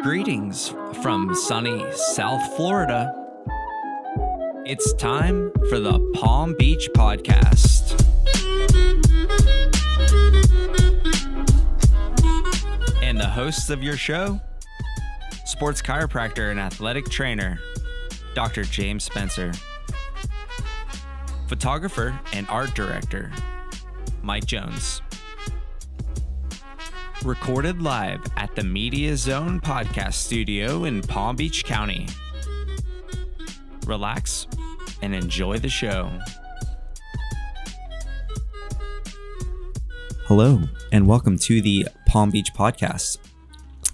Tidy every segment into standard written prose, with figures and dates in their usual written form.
Greetings from sunny South Florida. It's time for the Palm Beach Podcast. And the hosts of your show, sports chiropractor and athletic trainer, Dr. James Spencer. Photographer and art director, Mike Jones. Recorded live at the Media Zone podcast studio in Palm Beach County. Relax and enjoy the show. Hello, and welcome to the Palm Beach Podcast.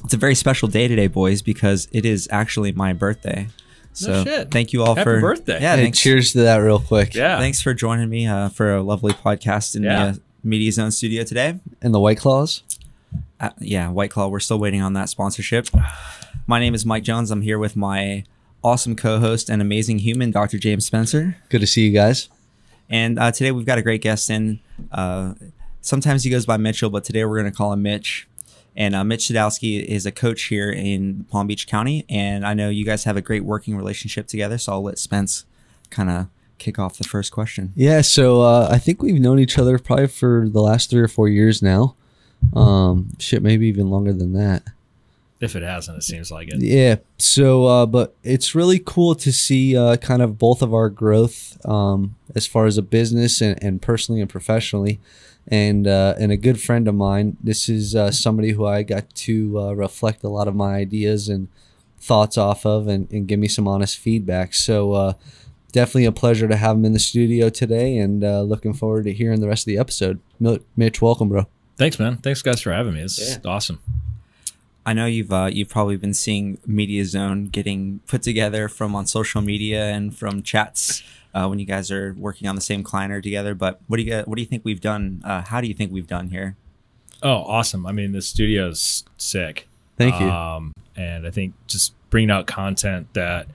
It's a very special day today, boys, because it is actually my birthday. So thank you all Happy birthday. Yeah, hey, cheers to that real quick. Yeah. Thanks for joining me for a lovely podcast in the Media Zone studio today. And the White Claws? White Claw. We're still waiting on that sponsorship. My name is Mike Jones. I'm here with my awesome co-host and amazing human, Dr. James Spencer. Good to see you guys. And today we've got a great guest in. Sometimes he goes by Mitchell, but today we're going to call him Mitch. And Mitch Sadowsky is a coach here in Palm Beach County. And I know you guys have a great working relationship together. So I'll let Spence kind of kick off the first question. Yeah, so I think we've known each other probably for the last 3 or 4 years now. Maybe even longer than that. If it hasn't, it seems like it. Yeah. So, but it's really cool to see kind of both of our growth as far as a business and personally and professionally. And a good friend of mine, this is somebody who I got to reflect a lot of my ideas and thoughts off of and give me some honest feedback. So definitely a pleasure to have him in the studio today, and looking forward to hearing the rest of the episode. Mitch, welcome, bro. Thanks, man. Thanks, guys, for having me. It's awesome. I know you've probably been seeing Media Zone getting put together from on social media and from chats when you guys are working on the same client together. But what do you think we've done? How do you think we've done here? Oh, awesome. I mean, the studio's sick. Thank you. And I think just bringing out content that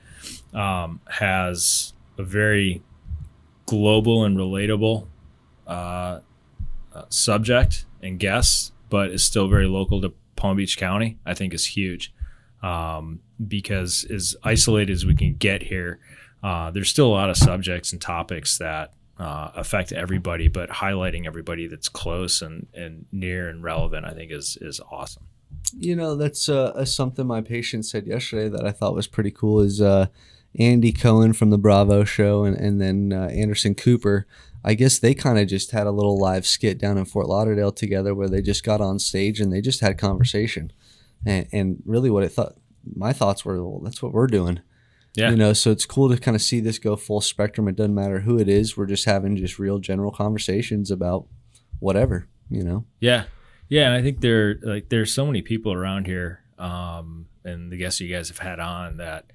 has a very global and relatable subject and guests, but is still very local to Palm Beach County, I think is huge. Because as isolated as we can get here, there's still a lot of subjects and topics that affect everybody, but highlighting everybody that's close and near and relevant, I think is awesome. You know, that's something my patient said yesterday that I thought was pretty cool is Andy Cohen from the Bravo show and then Anderson Cooper. I guess they kind of just had a little live skit down in Fort Lauderdale together where they just got on stage and they just had conversation. And really my thoughts were, well, that's what we're doing. Yeah. You know, so it's cool to kind of see this go full spectrum. It doesn't matter who it is. We're just having just real general conversations about whatever, you know? Yeah. Yeah. And I think there's so many people around here, and the guests you guys have had on that,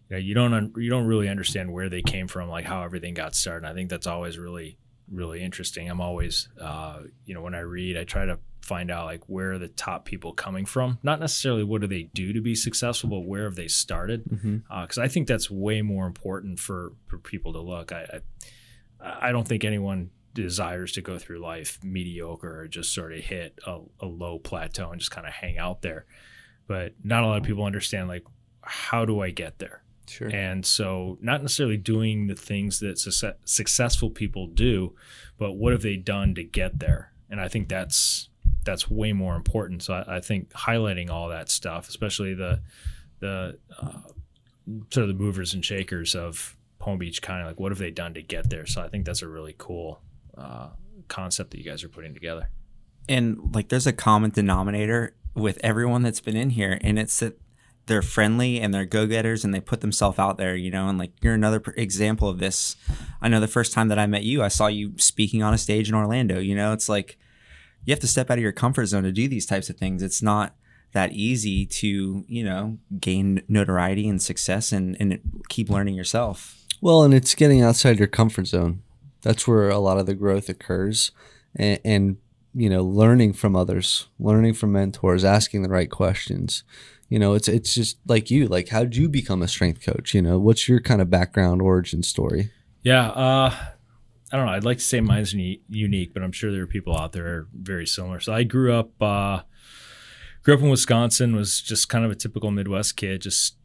you don't really understand where they came from, like how everything got started. I think that's always really, really interesting. I'm always, when I read, I try to find out like where are the top people coming from, not necessarily what do they do to be successful, but where have they started? Because I think that's way more important for people to look. I don't think anyone desires to go through life mediocre or just sort of hit a low plateau and just kind of hang out there. But not a lot of people understand, like, how do I get there? Sure. And so not necessarily doing the things that successful people do, but what have they done to get there? And I think that's way more important. So I think highlighting all that stuff, especially the sort of the movers and shakers of Palm Beach, kind of like what have they done to get there? So I think that's a really cool concept that you guys are putting together. And like there's a common denominator with everyone that's been in here, and it's that they're friendly and they're go-getters and they put themselves out there, and like you're another example of this. I know the first time that I met you, I saw you speaking on a stage in Orlando. It's like you have to step out of your comfort zone to do these types of things. It's not that easy to, gain notoriety and success and keep learning yourself. Well, and it's getting outside your comfort zone. That's where a lot of the growth occurs. And learning from others, learning from mentors, asking the right questions. It's just like you. Like, how did you become a strength coach? What's your kind of background, origin story? Yeah, I don't know. I'd like to say mine's unique, but I'm sure there are people out there who are very similar. So I grew up grew up in Wisconsin, was just kind of a typical Midwest kid. Just,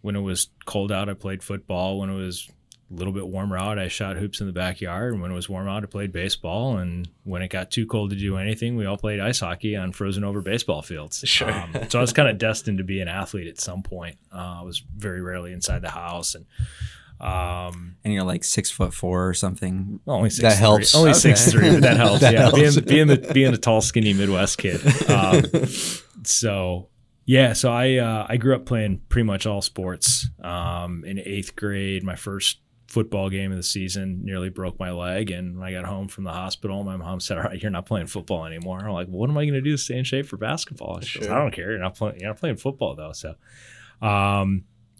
when it was cold out, I played football. When it was a little bit warmer out, I shot hoops in the backyard. And when it was warm out, I played baseball. And when it got too cold to do anything, we all played ice hockey on frozen over baseball fields. Sure. So I was kind of destined to be an athlete at some point. I was very rarely inside the house. And you're like 6'4" or something. Well, only 6'3". That helps. Only Okay. 6'3", but that helps. That Yeah, helps. being a tall, skinny Midwest kid. So I grew up playing pretty much all sports. In 8th grade, my first football game of the season nearly broke my leg, and when I got home from the hospital, my mom said, "All right, you're not playing football anymore." I'm like, well, "What am I going to do to stay in shape for basketball?" She goes, "I don't care. You're not playing football though." So,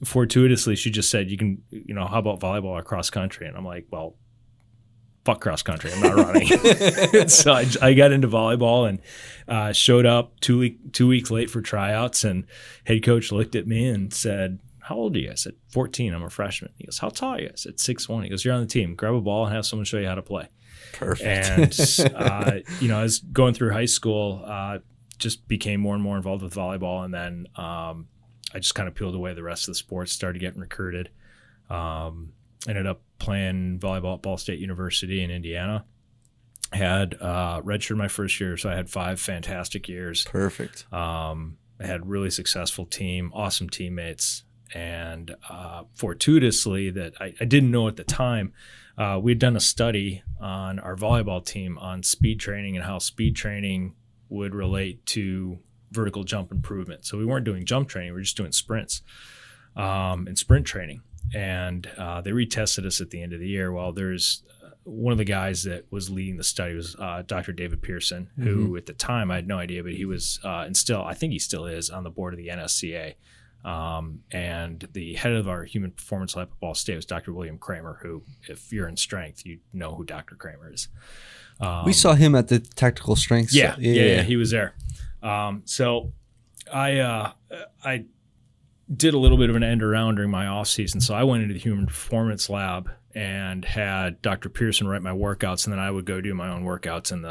fortuitously, she just said, "You can, how about volleyball or cross country?" And I'm like, "Well, fuck cross country. I'm not running." So I got into volleyball and showed up 2 weeks late for tryouts, and head coach looked at me and said, "How old are you?" I said, 14. I'm a freshman. He goes, "How tall are you?" I said, 6'1". He goes, "You're on the team. Grab a ball and have someone show you how to play." Perfect. And, as going through high school, just became more and more involved with volleyball. And then I just kind of peeled away the rest of the sports, started getting recruited. Ended up playing volleyball at Ball State University in Indiana. Had redshirted my first year, so I had 5 fantastic years. Perfect. I had a really successful team, awesome teammates. And fortuitously, that I didn't know at the time, we'd done a study on our volleyball team on speed training and how speed training would relate to vertical jump improvement. So we weren't doing jump training, we were just doing sprints and sprint training. And they retested us at the end of the year. Well, there's one of the guys that was leading the study was Dr. David Pearson, who at the time I had no idea, but he was and still, I think he still is, on the board of the NSCA. And the head of our human performance lab at Ball State was Dr. William Kramer, who, if you're in strength, you know who Dr. Kramer is. We saw him at the tactical strength. Yeah, he was there. So I did a little bit of an end around during my off season. So I went into the human performance lab and had Dr. Pearson write my workouts, and then I would go do my own workouts in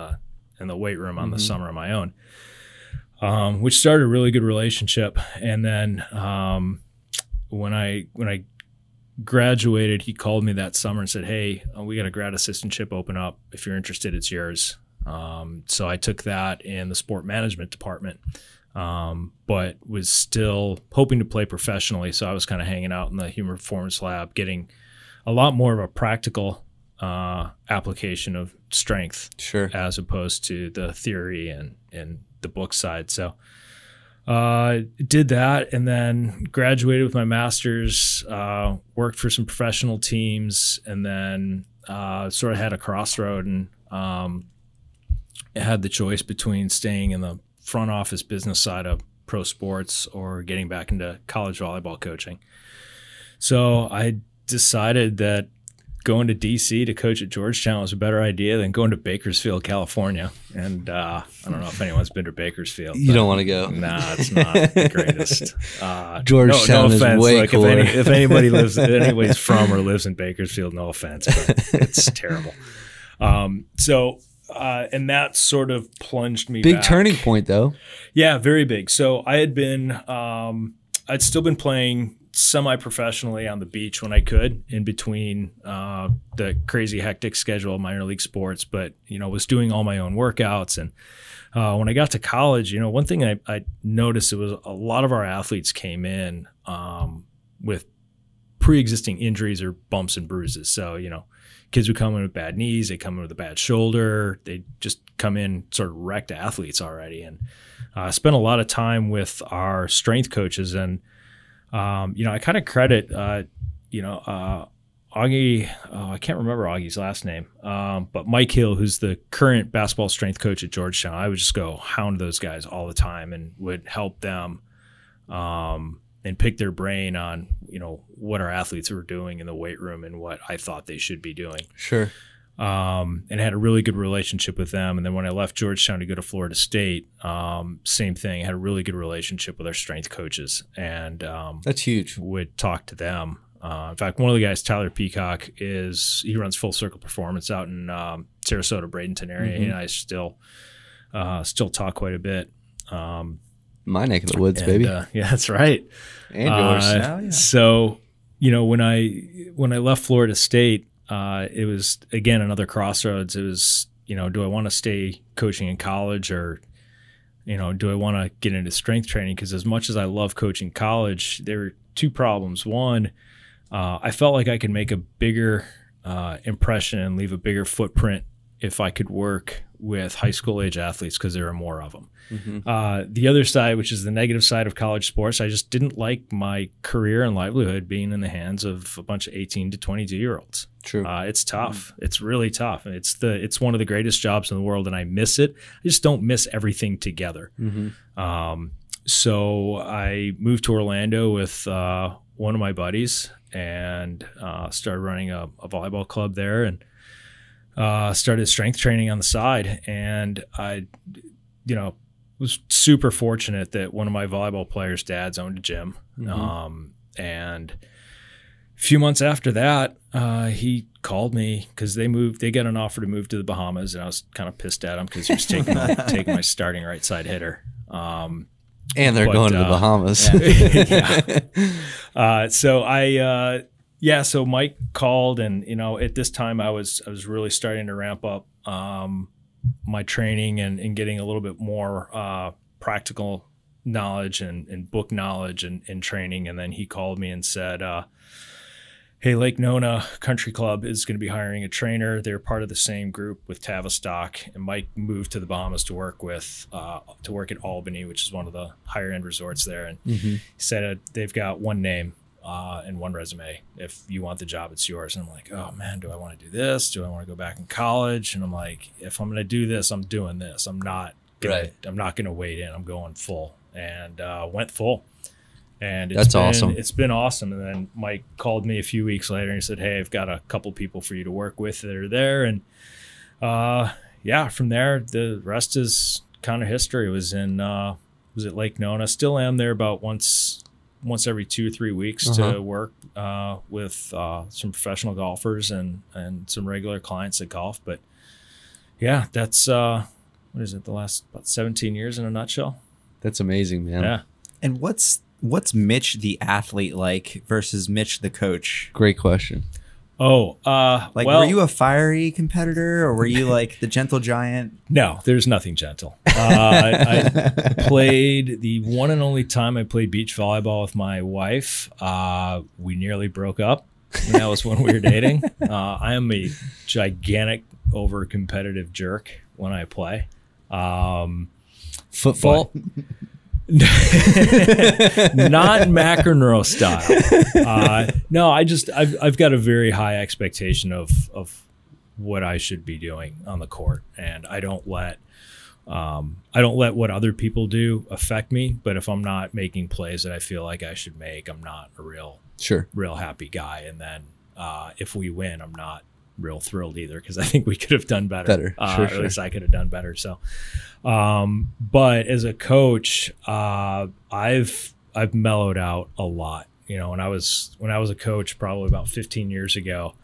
the weight room on the summer on my own. Which started a really good relationship. And then when I graduated, he called me that summer and said, "Hey, we got a grad assistantship open up. If you're interested, it's yours." So I took that in the sport management department, but was still hoping to play professionally. So I was kind of hanging out in the human performance lab, getting a lot more of a practical application of strength, Sure. as opposed to the theory and the book side. So did that, and then graduated with my master's, worked for some professional teams, and then sort of had a crossroad and had the choice between staying in the front office business side of pro sports or getting back into college volleyball coaching. So I decided that going to DC to coach at Georgetown was a better idea than going to Bakersfield, California. And I don't know if anyone's been to Bakersfield. You don't want to go. Nah, it's not the greatest. Georgetown is way Look, cooler. if anybody's from or lives in Bakersfield, no offense, but it's terrible. And that sort of plunged me Big back. turning point, though. Yeah, very big. So I had been, I'd still been playing semi-professionally on the beach when I could, in between the crazy hectic schedule of minor league sports, but was doing all my own workouts. And when I got to college, one thing I noticed, it was a lot of our athletes came in with pre-existing injuries or bumps and bruises. So kids would come in with bad knees, they come in with a bad shoulder, they just come in sort of wrecked athletes already. And I spent a lot of time with our strength coaches, and I kind of credit, Augie, I can't remember Augie's last name, but Mike Hill, who's the current basketball strength coach at Georgetown. I would just go hound those guys all the time and would help them and pick their brain on, what our athletes were doing in the weight room and what I thought they should be doing. Sure. And had a really good relationship with them. And then when I left Georgetown to go to Florida State, same thing. I had a really good relationship with our strength coaches, and That's huge. would talk to them. In fact, one of the guys, Tyler Peacock, he runs Full Circle Performance out in Sarasota, Bradenton area. He and I still talk quite a bit. my neck of the woods, And, baby. Yeah, that's right. And yours. yeah. So, when I left Florida State, it was, again, another crossroads. It was, do I want to stay coaching in college, or, do I want to get into strength training? Because as much as I love coaching college, there were two problems. One, I felt like I could make a bigger impression and leave a bigger footprint if I could work with high school age athletes, because there are more of them. Mm-hmm. The other side, which is the negative side of college sports, I just didn't like my career and livelihood being in the hands of a bunch of 18 to 22-year-olds. True. It's tough. Mm-hmm. It's really tough. It's one of the greatest jobs in the world, and I miss it. I just don't miss everything together. Mm-hmm. So I moved to Orlando with one of my buddies and started running a volleyball club there, and started strength training on the side. And I, was super fortunate that one of my volleyball players' dads owned a gym. Mm-hmm. And a few months after that, he called me because they got an offer to move to the Bahamas, and I was kind of pissed at him because he was taking my starting right side hitter. And they're going to the Bahamas. Yeah. So Mike called, and at this time I was really starting to ramp up my training and getting a little bit more practical knowledge and book knowledge and training. And then he called me and said, hey, Lake Nona Country Club is going to be hiring a trainer. They're part of the same group with Tavistock, and Mike moved to the Bahamas to work at Albany, which is one of the higher end resorts there. And mm-hmm. He said they've got one name and one resume. If you want the job, it's yours. And I'm like, oh man, do I want to do this? Do I want to go back in college? And I'm like, if I'm going to do this, I'm doing this. I'm not going to wait in. I'm going full, and went full. And that's awesome. It's been awesome. And then Mike called me a few weeks later and he said, hey, I've got a couple people for you to work with that are there. And from there, the rest is kind of history. It was at Lake Nona. Still am there about once every 2 or 3 weeks to work with some professional golfers and some regular clients at golf. But yeah, that's what is it, the last about 17 years in a nutshell. That's amazing, man. Yeah. And what's Mitch the athlete like versus Mitch the coach? Great question. Were you a fiery competitor, or were you like the gentle giant? No, there's nothing gentle. I played the one and only time I played beach volleyball with my wife. We nearly broke up. And that was when we were dating. I am a gigantic, over competitive jerk when I play. Football. Not McEnroe style. No, I've got a very high expectation of what I should be doing on the court, and I don't let what other people do affect me. But if I'm not making plays that I feel like I should make, I'm not a real happy guy. And then if we win, I'm not real thrilled either, because I think we could have done better. At least I could have done better. So. But as a coach, I've mellowed out a lot. When I was a coach probably about 15 years ago,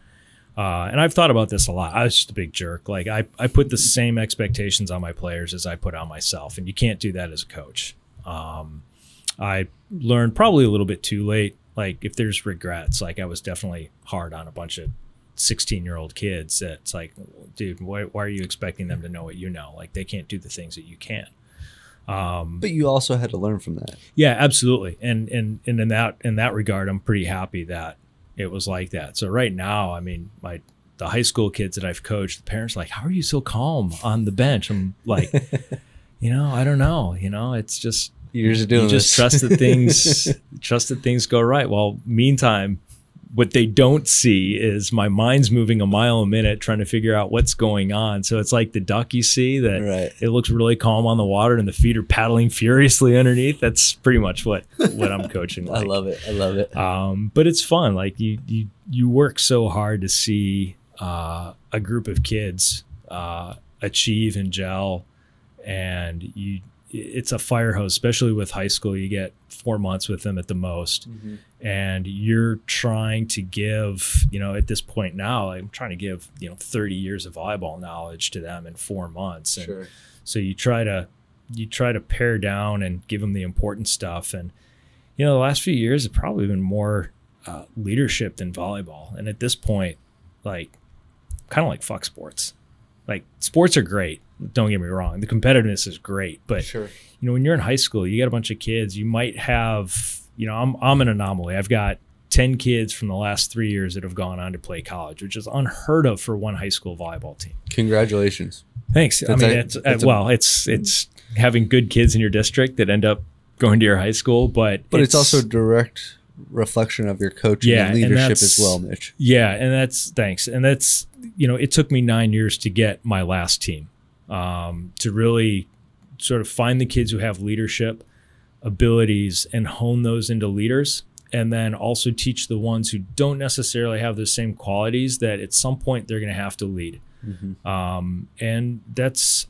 and I've thought about this a lot. I was just a big jerk. Like I put the same expectations on my players as I put on myself, and you can't do that as a coach. I learned probably a little bit too late. Like if there's regrets, like I was definitely hard on a bunch of 16-year-old kids. It's like, dude, why are you expecting them to know what you know? Like they can't do the things that you can. But you also had to learn from that. Yeah, absolutely. And in that regard, I'm pretty happy that it was like that. So right now, I mean, the high school kids that I've coached, the parents are like, how are you so calm on the bench? I'm like, I don't know. It's just you just trust that things go right. Well, meantime, what they don't see is my mind's moving a mile a minute trying to figure out what's going on. So it's like the duck you see that It looks really calm on the water and the feet are paddling furiously underneath. That's pretty much what I'm coaching like. I love it. But it's fun. Like you work so hard to see a group of kids achieve and gel, and it's a fire hose, especially with high school. You get 4 months with them at the most. Mm-hmm. And you're trying to give, at this point now, I'm trying to give, 30 years of volleyball knowledge to them in 4 months. And so you try to you try to pare down and give them the important stuff. And, the last few years have probably been more leadership than volleyball. And at this point, like, kind of like fuck sports. Like, sports are great. Don't get me wrong. The competitiveness is great. But, Sure. When you're in high school, you got a bunch of kids. You might have, I'm an anomaly. I've got 10 kids from the last 3 years that have gone on to play college, which is unheard of for one high school volleyball team. Congratulations. Thanks. It's having good kids in your district that end up going to your high school, but it's also a direct reflection of your coaching and leadership as well, Mitch. Yeah, and thanks. And that's, it took me 9 years to get my last team, to really sort of find the kids who have leadership abilities and hone those into leaders. And then also teach the ones who don't necessarily have the same qualities that at some point they're going to have to lead. Mm-hmm. And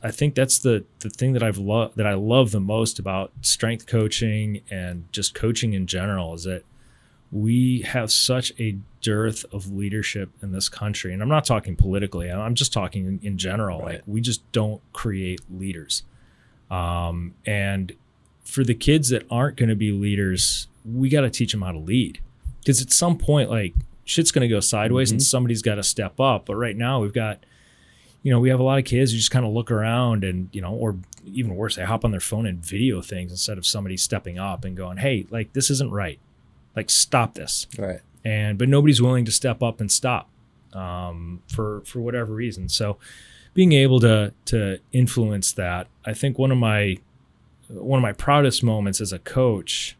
I think that's the thing that I love the most about strength coaching and just coaching in general, is that we have such a dearth of leadership in this country. And I'm not talking politically. I'm just talking in general. Right. Like, we just don't create leaders. And for the kids that aren't going to be leaders, we got to teach them how to lead, because at some point, like, shit's going to go sideways and somebody's got to step up. But right now we've got, we have a lot of kids who just kind of look around and, or even worse, they hop on their phone and video things instead of somebody stepping up and going, hey, like, this isn't right. Like, stop this. Right. But nobody's willing to step up and stop, for whatever reason. So being able to influence that, I think one of my proudest moments as a coach,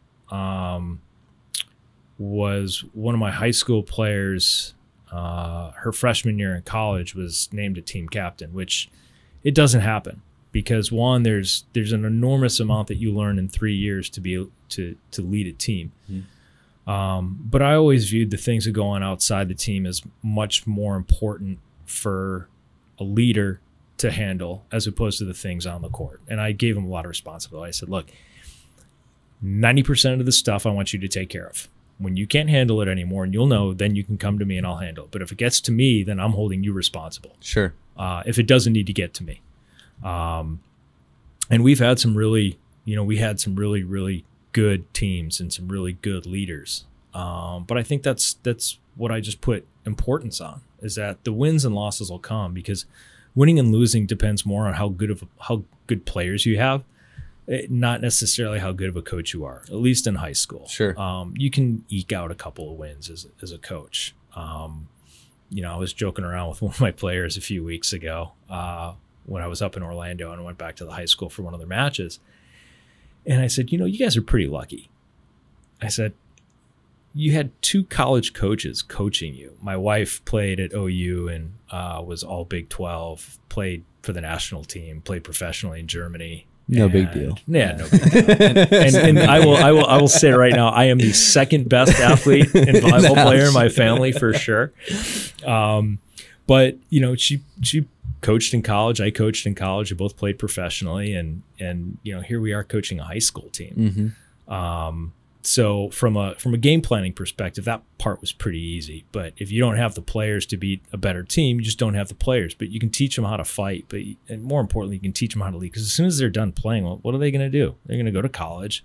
was one of my high school players, her freshman year in college, was named a team captain, which it doesn't happen, because one, there's an enormous amount that you learn in 3 years to be to lead a team. But I always viewed the things that go on outside the team as much more important for a leader to handle as opposed to the things on the court. And I gave him a lot of responsibility. I said, look, 90% of the stuff I want you to take care of. When you can't handle it anymore, and you'll know, then you can come to me and I'll handle it. But if it gets to me, then I'm holding you responsible. Sure. If it doesn't need to get to me. And we've had some really, really good teams and some really good leaders. But I think that's what I just put importance on, is that the wins and losses will come, because winning and losing depends more on how good players you have, not necessarily how good of a coach you are, at least in high school. Sure. You can eke out a couple of wins as a coach. I was joking around with one of my players a few weeks ago, when I was up in Orlando and went back to the high school for one of their matches. And I said, you guys are pretty lucky. I said, you had 2 college coaches coaching you. My wife played at OU and was all Big 12, played for the national team, played professionally in Germany. No big deal. Yeah, no big deal. and I will say right now, I am the second best athlete and volleyball player in my family for sure. But she coached in college. I coached in college. We both played professionally, and here we are coaching a high school team. So from a game planning perspective, that part was pretty easy. But if you don't have the players to beat a better team, you just don't have the players. But you can teach them how to fight. And more importantly, you can teach them how to lead. Because as soon as they're done playing, well, what are they going to do? They're going to go to college.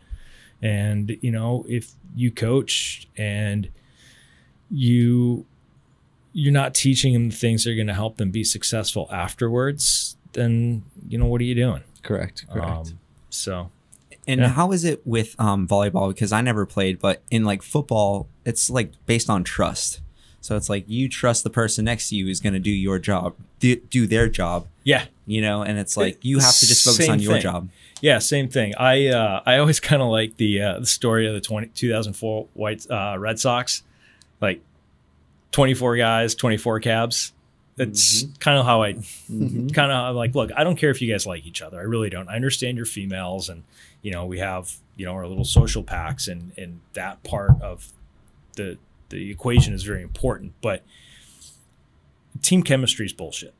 And, if you coach and you're not teaching them the things that are going to help them be successful afterwards, then, what are you doing? Correct. And how is it with volleyball? Because I never played, but in like football, it's like based on trust. So it's like you trust the person next to you is going to do your job, do their job. Yeah. And it's like you have to just focus on your job. Yeah, same thing. I always kind of like the story of the 2004 Red Sox, like 24 guys, 24 cabs. That's kind of how I'm like, look, I don't care if you guys like each other. I really don't. I understand you're females, and we have our little social packs, and that part of the equation is very important. But team chemistry is bullshit.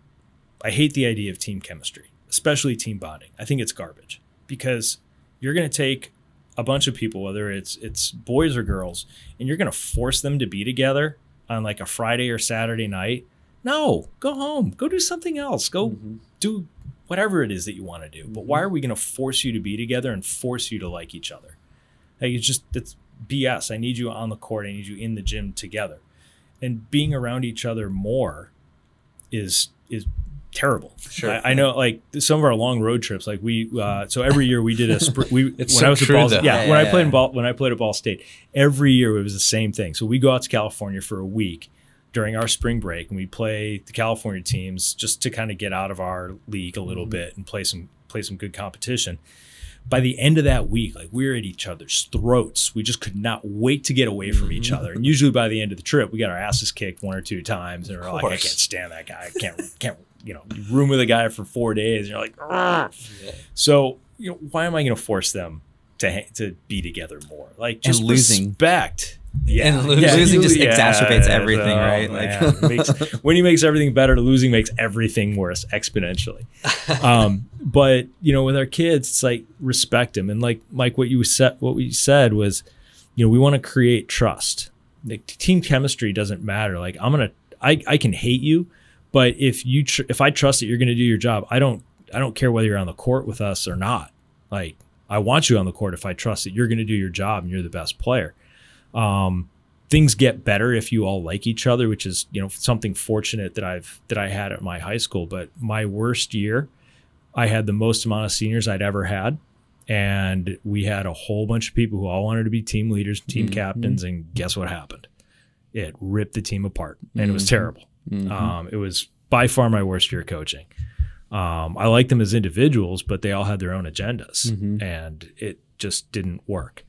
I hate the idea of team chemistry, especially team bonding. I think it's garbage, because you're going to take a bunch of people, whether it's boys or girls, and you're going to force them to be together on like a Friday or Saturday night. No, go home. Go do something else. Go do whatever it is that you want to do. But why are we going to force you to be together and force you to like each other? Like, it's BS. I need you on the court. I need you in the gym together. And being around each other more is terrible. Sure. I know, like some of our long road trips, like so every year we did a when I played at Ball State, every year it was the same thing. So we go out to California for a week during our spring break, and we play the California teams just to kind of get out of our league a little bit and play some good competition. By the end of that week, like, we were at each other's throats. We just could not wait to get away from each other. And usually by the end of the trip, we got our asses kicked 1 or 2 times, and we're like, I can't stand that guy. I can't you room with a guy for 4 days, and you're like, yeah. So, why am I going to force them to be together more? Like, just and losing. Respect. Yeah, and losing just exacerbates everything, right? Like, when he makes everything better, losing makes everything worse exponentially. But with our kids, it's like, respect them. And like Mike, what we said was, we want to create trust. Like, team chemistry doesn't matter. Like, I can hate you, but if I trust that you're going to do your job, I don't care whether you're on the court with us or not. Like, I want you on the court if I trust that you're going to do your job and you're the best player. Things get better if you all like each other, which is, something fortunate that I had at my high school. But my worst year, I had the most amount of seniors I'd ever had. And we had a whole bunch of people who all wanted to be team leaders, team captains. And guess what happened? It ripped the team apart, and it was terrible. It was by far my worst year coaching. I liked them as individuals, but they all had their own agendas, and it just didn't work.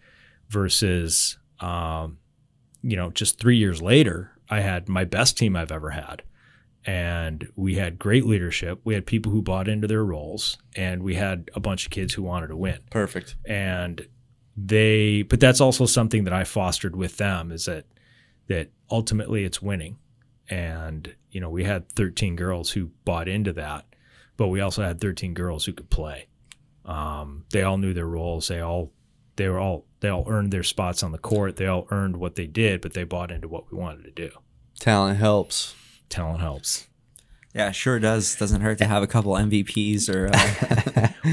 Versus, just 3 years later, I had my best team I've ever had, and we had great leadership. We had people who bought into their roles, and we had a bunch of kids who wanted to win. Perfect. And but that's also something that I fostered with them, is that ultimately it's winning. And, we had 13 girls who bought into that, but we also had 13 girls who could play. They all knew their roles. They all earned their spots on the court. They all earned what they did, but they bought into what we wanted to do. Talent helps. Yeah, sure does. Doesn't hurt to have a couple MVPs or.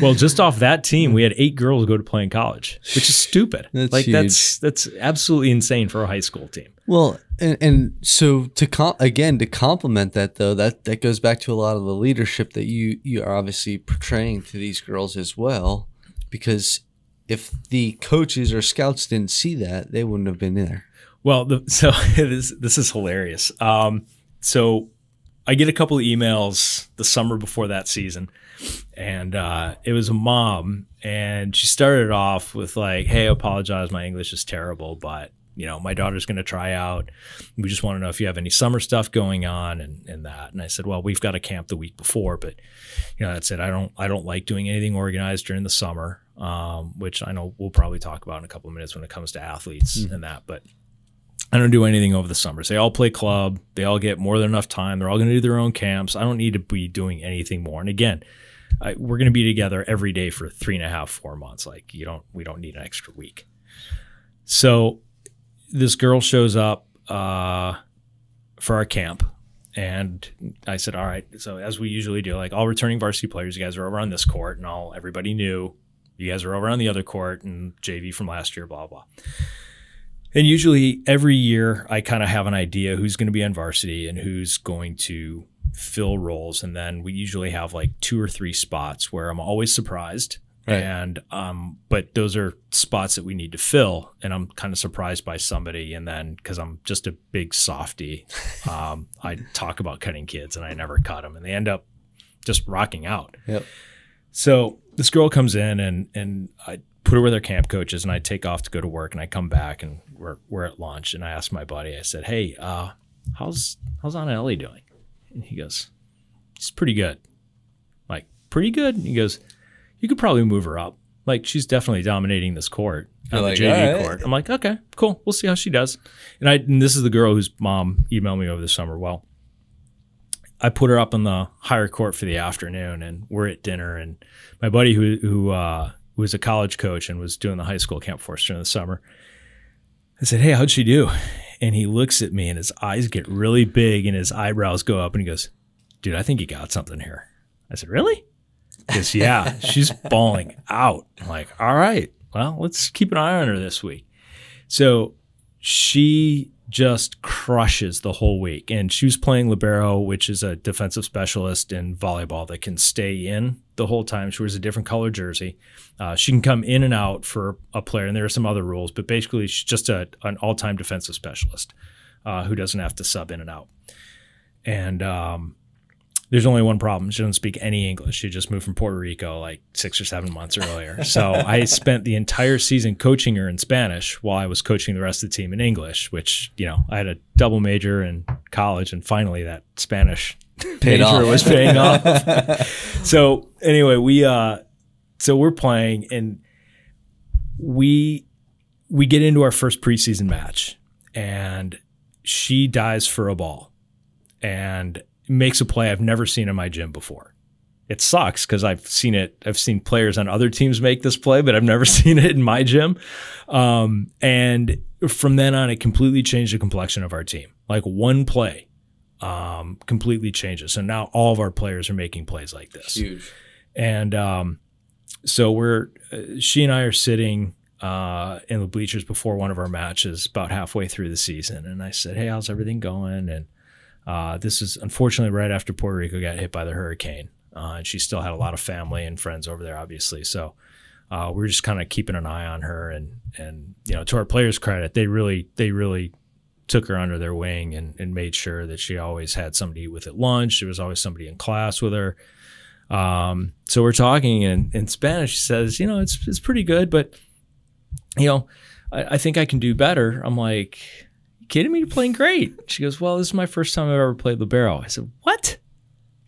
Well, just off that team, we had 8 girls go to play in college, which is stupid. That's huge. That's absolutely insane for a high school team. Well, and so to complement that, though, that goes back to a lot of the leadership that you are obviously portraying to these girls as well, because if the coaches or scouts didn't see that, they wouldn't have been there. Well, so this is hilarious. So I get a couple of emails the summer before that season, and it was a mom, and she started off with like, "Hey, I apologize, my English is terrible, but my daughter's going to try out. We just want to know if you have any summer stuff going on and that." And I said, "Well, we've got a camp the week before, but that's it. I don't like doing anything organized during the summer." Which I know we'll probably talk about in a couple of minutes when it comes to athletes and that, but I don't do anything over the summers. They all play club. They all get more than enough time. They're all going to do their own camps. I don't need to be doing anything more. And again, we're going to be together every day for 3.5, 4 months. Like, we don't need an extra week. So this girl shows up for our camp, and I said, all right. So as we usually do, like, all returning varsity players, you guys are over on this court, and everybody knew you guys are over on the other court, and JV from last year, blah, blah. And usually every year I kind of have an idea who's going to be on varsity and who's going to fill roles. And then we usually have like 2 or 3 spots where I'm always surprised. Right. And but those are spots that we need to fill, and I'm kind of surprised by somebody. And then, because I'm just a big softy, I talk about cutting kids, and I never cut them, and they end up just rocking out. Yep. So this girl comes in, and I put her with her camp coaches, and I take off to go to work, and I come back, and we're at lunch, and I asked my buddy, I said, "Hey, how's Anna Ellie doing?" And he goes, "She's pretty good." I'm like, "Pretty good?" And he goes, "You could probably move her up. Like, she's definitely dominating this court, on the JV court." I'm like, "Okay, cool. We'll see how she does." And this is the girl whose mom emailed me over the summer. Well, I put her up on the higher court for the afternoon, and we're at dinner, and my buddy who was a college coach and was doing the high school camp for us during the summer, I said, "Hey, how'd she do?" And he looks at me, and his eyes get really big, and his eyebrows go up, and he goes, "Dude, I think you got something here." I said, "Really?" Because, yeah, she's balling out. I'm like, all right, well, let's keep an eye on her this week. So she just crushes the whole week. And she was playing libero, which is a defensive specialist in volleyball that can stay in the whole time. She wears a different color jersey. She can come in and out for a player, and there are some other rules, but basically she's just an all-time defensive specialist who doesn't have to sub in and out. And there's only one problem. She doesn't speak any English. She just moved from Puerto Rico like 6 or 7 months earlier. So I spent the entire season coaching her in Spanish while I was coaching the rest of the team in English, which, you know, I had a double major in college, and finally that Spanish major was paying off. So anyway, so we're playing, and we get into our first preseason match, and she dives for a ball and makes a play I've never seen in my gym before. It sucks because I've seen players on other teams make this play, but I've never seen it in my gym. And from then on, it completely changed the complexion of our team. Like one play completely changes. So now all of our players are making plays like this. Huge. And so she and I are sitting in the bleachers before one of our matches about halfway through the season. And I said, hey, how's everything going? And this is unfortunately right after Puerto Rico got hit by the hurricane. And she still had a lot of family and friends over there, obviously. So we're just kind of keeping an eye on her. And you know, to our players' credit, they really took her under their wing and made sure that she always had somebody to eat with at lunch. There was always somebody in class with her. So we're talking in Spanish. She says, you know, it's pretty good, but, you know, I think I can do better. I'm like, kidding me? You're playing great. She goes, well, this is my first time I've ever played libero. I said, what?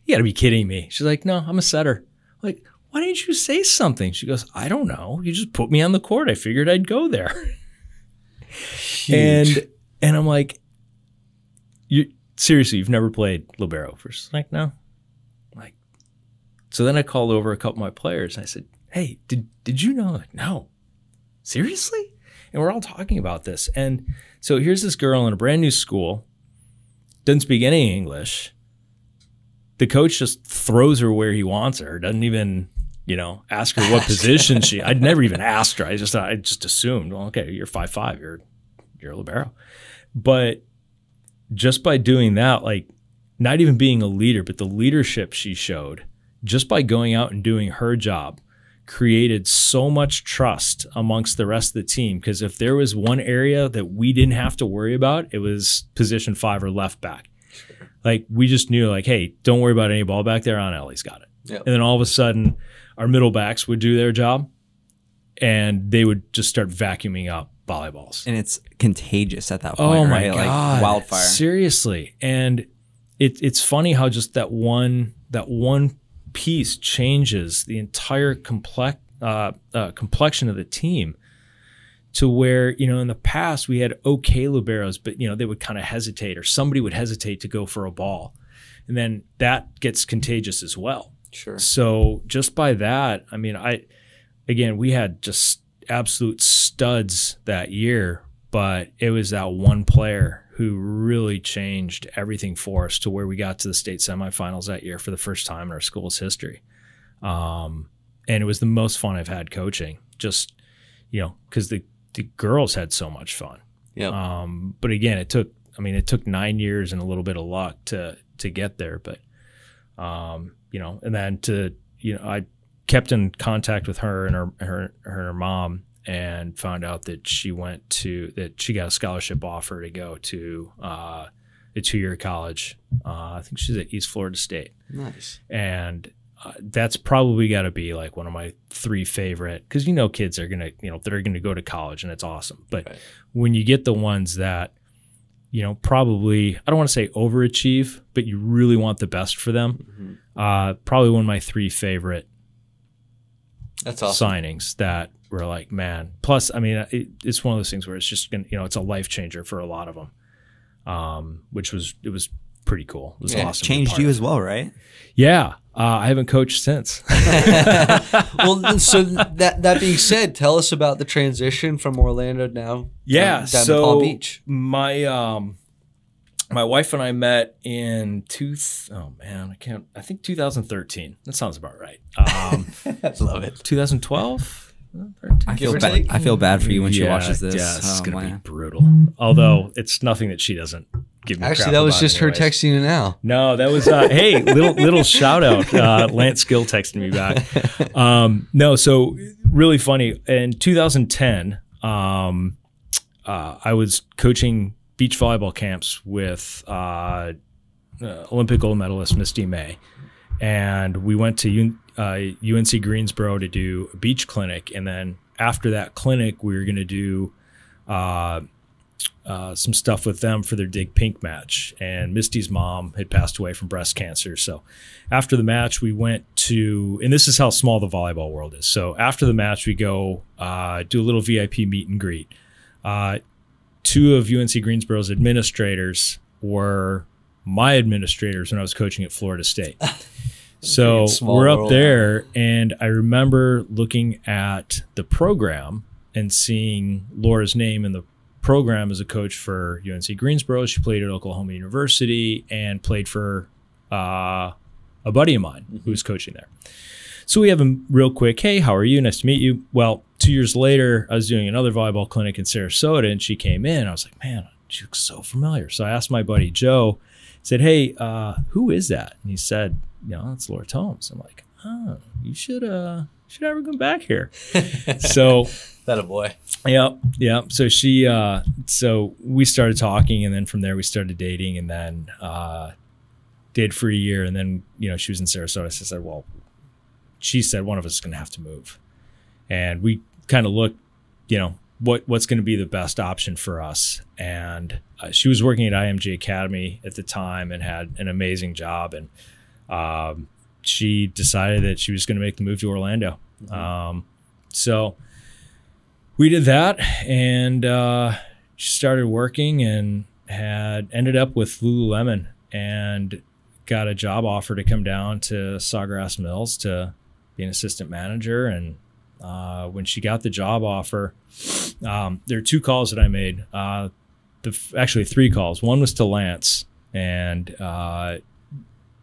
You gotta be kidding me. She's like, no, I'm a setter. I'm like, why didn't you say something? She goes, I don't know. You just put me on the court. I figured I'd go there. Huge. And I'm like, seriously, you've never played libero? She's like, no. I'm like, so then I called over a couple of my players. And I said, hey, did you know? Like, no. Seriously? And we're all talking about this. And so here's this girl in a brand new school, doesn't speak any English. The coach just throws her where he wants her, doesn't even, you know, ask her what position I'd never even asked her. I just assumed, well, okay, you're 5'5", you're a libero. But just by doing that, like not even being a leader, but the leadership she showed, just by going out and doing her job, created so much trust amongst the rest of the team. Because if there was one area that we didn't have to worry about, it was position 5 or left back. Like we just knew, like, hey, don't worry about any ball back there. Ellie's got it. Yep. And then all of a sudden, our middle backs would do their job, and they would just start vacuuming up volleyballs. And it's contagious at that point. Oh my right? God. Like wildfire. Seriously. And it's funny how just that one piece changes the entire complexion of the team, to where, you know, in the past we had okay liberos, but, you know, they would kind of hesitate, or somebody would hesitate to go for a ball. And then that gets contagious as well. Sure. So just by that, I mean, we had just absolute studs that year, but it was that one player who really changed everything for us to where we got to the state semifinals that year for the first time in our school's history. And it was the most fun I've had coaching, just, you know, because the girls had so much fun. Yeah. But again, it took 9 years and a little bit of luck to get there. But, you know, and then I kept in contact with her and her mom, and found out that she got a scholarship offer to go to a 2-year college. I think she's at East Florida State. Nice. And that's probably got to be like one of my 3 favorite, because, you know, kids are gonna, you know, they're gonna go to college, and it's awesome. But right. When you get the ones that, you know, probably, I don't want to say overachieve, but you really want the best for them. Mm-hmm. Probably one of my 3 favorite That's awesome. signings that were like, man. Plus, I mean, it's one of those things where it's just gonna, you know, it's a life changer for a lot of them, it was pretty cool. It was awesome. Changed you as well, right? Yeah. I haven't coached since. Well, so that being said, tell us about the transition from Orlando now down to Palm Beach. my wife and I met in I think 2013. That sounds about right. I love it. 2012. I feel bad for you when she watches this. Yeah, it's Oh, gonna man. be brutal. Although it's nothing that she doesn't give me. Actually, crap that was about just anyways. her texting you now. No, that was hey, little shout out. Lance Gill texted me back. No, so really funny. In 2010, I was coaching beach volleyball camps with Olympic gold medalist Misty May, and we went to UNC Greensboro to do a beach clinic, and then after that clinic, we were going to do some stuff with them for their Dig Pink match. And Misty's mom had passed away from breast cancer. So after the match, we went to, and this is how small the volleyball world is. So after the match, we go do a little VIP meet and greet. Two of UNC Greensboro's administrators were my administrators when I was coaching at Florida State. So we're up there, and I remember looking at the program and seeing Laura's name in the program as a coach for UNC Greensboro. She played at Oklahoma University and played for a buddy of mine who was coaching there. So we have him real quick. Hey, how are you? Nice to meet you. Well, 2 years later, I was doing another volleyball clinic in Sarasota, and she came in. I was like, man, she looks so familiar. So I asked my buddy Joe, said, hey, who is that? And he said, it's Laura Tomes. I'm like, oh, you should have her come back here. So that a boy. Yeah. So so we started talking, and then from there we started dating, and then dated for a year, and then she was in Sarasota. So I said, well, she said one of us is going to have to move, and we kind of looked, what's going to be the best option for us. And she was working at IMG Academy at the time and had an amazing job, and she decided that she was going to make the move to Orlando. So we did that, and she started working and ended up with Lululemon and got a job offer to come down to Sawgrass Mills to be an assistant manager. And when she got the job offer, there are two calls that I made. Actually, three calls. One was to Lance and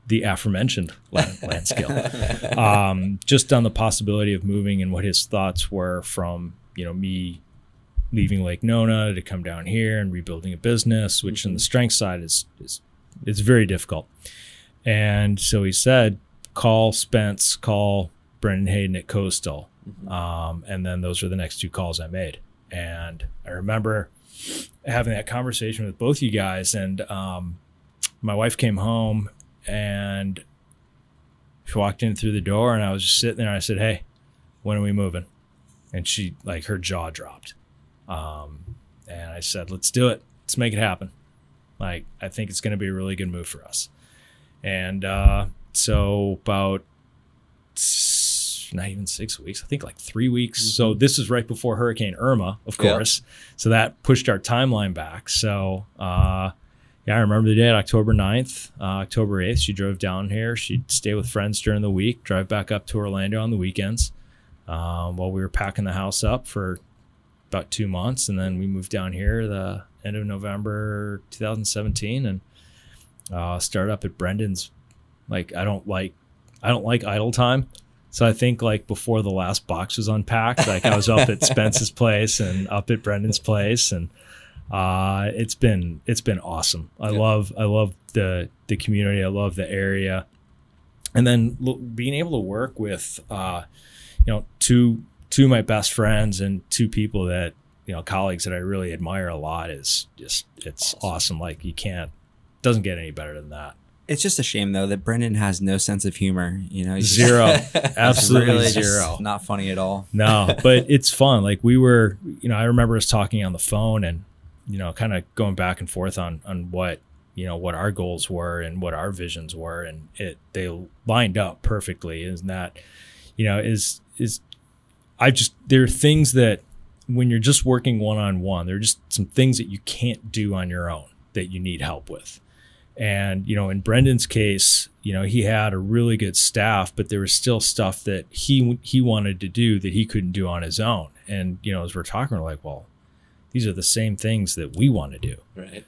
the aforementioned Lance Gill, just on the possibility of moving and what his thoughts were from me leaving Lake Nona to come down here and rebuilding a business, which on the strength side is very difficult. And so he said, call Spence, call Brendan Hayden at Coastal. And then those were the next two calls I made. And I remember having that conversation with both you guys, and my wife came home and she walked in through the door, and I was just sitting there, and I said, hey, when are we moving? And she, her jaw dropped. And I said, let's do it. Let's make it happen. I think it's going to be a really good move for us. And so about not even 6 weeks, I think 3 weeks. So this is right before Hurricane Irma, of course. So that pushed our timeline back. So I remember the day, October 9th, October 8th, she drove down here. She'd stay with friends during the week, drive back up to Orlando on the weekends while we were packing the house up for about 2 months. And then we moved down here the end of November 2017 and started up at Brendan's. I don't like idle time. So I think before the last box was unpacked, I was up at Spence's place and up at Brendan's place, and it's been awesome. I love the community. I love the area, and then being able to work with two of my best friends and two people that colleagues that I really admire a lot is just it's awesome. Doesn't get any better than that. It's just a shame, though, that Brendan has no sense of humor. Zero. Absolutely really zero. Not funny at all. No, but it's fun. We were, I remember us talking on the phone and, kind of going back and forth on what, what our goals were and what our visions were. And they lined up perfectly. Isn't that, there are things that when you're just working one-on-one, there are just some things that you can't do on your own that you need help with. And, in Brendan's case, he had a really good staff, but there was still stuff that he wanted to do that he couldn't do on his own. And, as we're talking, we're like, well, these are the same things that we want to do. Right.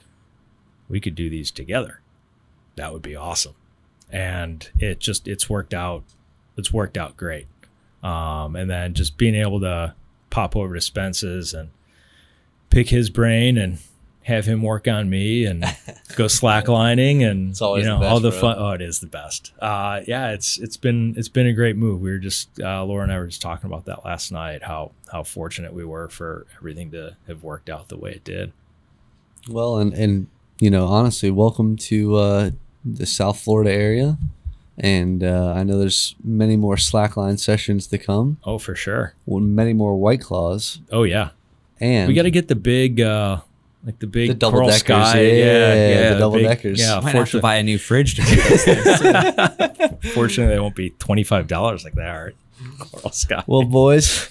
we could do these together. That would be awesome. And it's worked out. It's worked out great. And then just being able to pop over to Spence's and pick his brain and have him work on me and go slacklining and It's always you know the best, all the bro. fun. Oh, it is the best. Yeah, it's been a great move. We were just Laura and I were just talking about that last night. How fortunate we were for everything to have worked out the way it did. Well, and you know, honestly, welcome to the South Florida area. And I know there's many more slackline sessions to come. Oh, for sure. Many more White Claws. Oh yeah. And We got to get the big like the big The double Coral deckers, Sky. yeah, the double big- deckers. Yeah, Might have to buy a new fridge to make those things. fortunately, they won't be $25 like they are at Coral Sky. well, boys,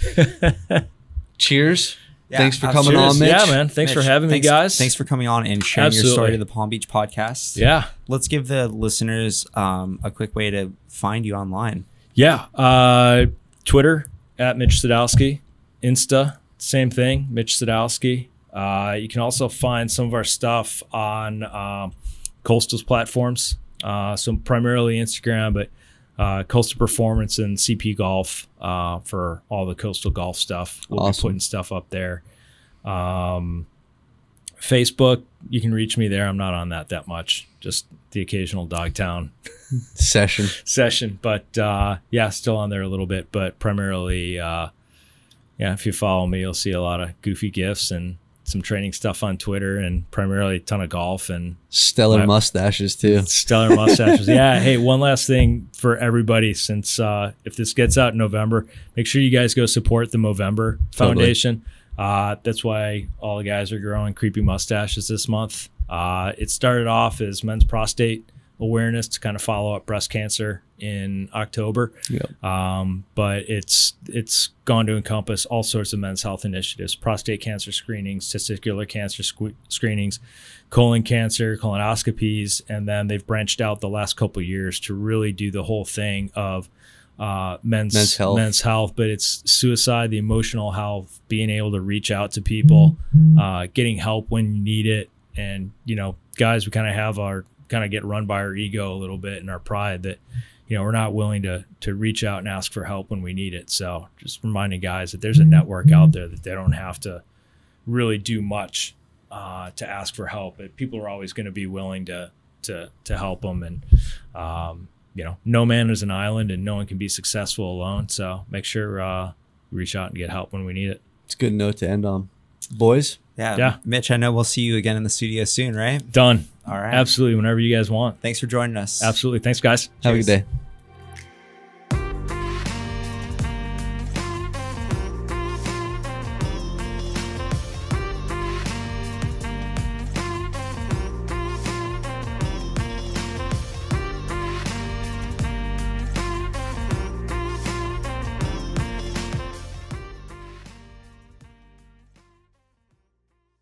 cheers. Yeah, Thanks for absolutely. coming on, Mitch. Yeah, man. Thanks for having me, guys. Thanks for coming on and sharing your story Absolutely. to the Palm Beach podcast. Yeah. Let's give the listeners a quick way to find you online. Yeah. Twitter at Mitch Sadowsky. Insta, same thing, Mitch Sadowsky. You can also find some of our stuff on Coastal's platforms. So primarily Instagram, but Coastal Performance and CP Golf for all the Coastal golf stuff. We'll Awesome. be putting stuff up there. Facebook, you can reach me there. I'm not on that much. Just the occasional Dogtown Session. But yeah, still on there a little bit, but primarily yeah, if you follow me, you'll see a lot of goofy gifs and some training stuff on Twitter, and primarily a ton of golf and Stellar My- mustaches too. stellar mustaches. Yeah. Hey, one last thing for everybody, since if this gets out in November, make sure you guys go support the Movember Totally. Foundation. That's why all the guys are growing creepy mustaches this month. It started off as men's prostate awareness to kind of follow up breast cancer in October. Yep. But it's gone to encompass all sorts of men's health initiatives: prostate cancer screenings, testicular cancer screenings, colon cancer, colonoscopies, and then they've branched out the last couple of years to really do the whole thing of men's health, but it's suicide, the emotional health, being able to reach out to people, getting help when you need it. And, you know, guys, we kind of get run by our ego a little bit and our pride that, you know, we're not willing to reach out and ask for help when we need it. So just reminding guys that there's a network out there that they don't have to really do much to ask for help, but people are always going to be willing to help them. And, you know, no man is an island and no one can be successful alone. So make sure we reach out and get help when we need it. It's a good note to end on. Boys, Yeah. Mitch, I know we'll see you again in the studio soon, right? Done. All right. Absolutely. Whenever you guys want. Thanks for joining us. Absolutely. Thanks, guys. have a Cheers. good day.